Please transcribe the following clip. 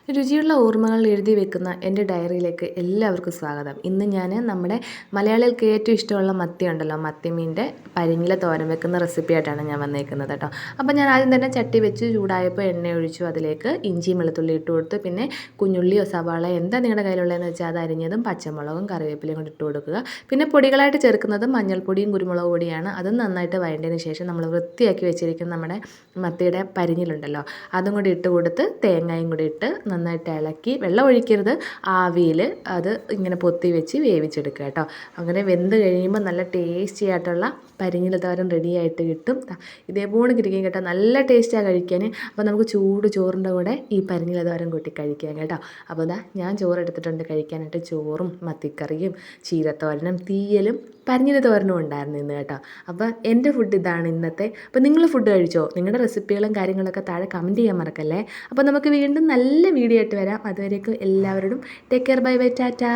രുചിയുള്ള ഓർമ്മകൾ എഴുതി വെക്കുന്ന എൻ്റെ ഡയറിയിലേക്ക് എല്ലാവർക്കും സ്വാഗതം. ഇന്ന് ഞാൻ നമ്മുടെ മലയാളികൾക്ക് ഏറ്റവും ഇഷ്ടമുള്ള മത്തി ഉണ്ടല്ലോ, മത്തിമീൻ്റെ പരിഞ്ഞില തോരൻ വെക്കുന്ന റെസിപ്പി ആയിട്ടാണ് ഞാൻ വന്നേക്കുന്നത് കേട്ടോ. അപ്പോൾ ഞാൻ ആദ്യം തന്നെ ചട്ടി വെച്ച് ചൂടായപ്പോൾ എണ്ണ ഒഴിച്ചു, അതിലേക്ക് ഇഞ്ചിയും വെളുത്തുള്ളി ഇട്ട് കൊടുത്ത്, പിന്നെ കുഞ്ഞുള്ളിയോ സവാള എന്താ നിങ്ങളുടെ കയ്യിലുള്ളതെന്ന് വെച്ചാൽ അത് അരിഞ്ഞതും പച്ചമുളകും കറിവേപ്പിലയും കൊണ്ട് ഇട്ട് കൊടുക്കുക. പിന്നെ പൊടികളായിട്ട് ചേർക്കുന്നത് മഞ്ഞൾപ്പൊടിയും കുരുമുളക് പൊടിയാണ്. അതും നന്നായിട്ട് വഴണ്ടതിന് ശേഷം നമ്മൾ വൃത്തിയാക്കി വെച്ചിരിക്കുന്ന നമ്മുടെ മത്തിയുടെ പരിഞ്ഞിലുണ്ടല്ലോ, അതും കൂടി ഇട്ട് കൊടുത്ത് തേങ്ങയും കൂടി ഇട്ട് നന്നായിട്ട് ഇളക്കി, വെള്ളം ഒഴിക്കരുത്, ആവിയിൽ അത് ഇങ്ങനെ പൊത്തി വെച്ച് വേവിച്ചെടുക്കുക കേട്ടോ. അങ്ങനെ വെന്ത് കഴിയുമ്പോൾ നല്ല ടേസ്റ്റി ആയിട്ടുള്ള പരിഞ്ഞില തോരൻ റെഡിയായിട്ട് കിട്ടും. ഇതേപോലെ ഇരിക്കും കേട്ടോ, നല്ല ടേസ്റ്റാണ് കഴിക്കാൻ. അപ്പോൾ നമുക്ക് ചൂട് ചോറിൻ്റെ കൂടെ ഈ പരിഞ്ഞില തോരൻ കൂട്ടി കഴിക്കാം കേട്ടോ. അപ്പോൾ ഞാൻ ചോറ് എടുത്തിട്ടുണ്ട് കഴിക്കാനായിട്ട്. ചോറും മത്തിക്കറിയും ചീരത്തോരനും തീയലും പരിഞ്ഞില തോരനും ഉണ്ടായിരുന്നു ഇന്ന് കേട്ടോ. അപ്പോൾ എൻ്റെ ഫുഡ് ഇതാണ് ഇന്നത്തെ. അപ്പോൾ നിങ്ങൾ ഫുഡ് കഴിച്ചോ? നിങ്ങളുടെ റെസിപ്പികളും കാര്യങ്ങളൊക്കെ താഴെ കമൻറ്റ് ചെയ്യാൻ മറക്കല്ലേ. അപ്പോൾ നമുക്ക് വീണ്ടും നല്ല വീഡിയോ ആയിട്ട് വരാം. അതുവരേക്കും എല്ലാവരോടും take care, bye bye, Tata.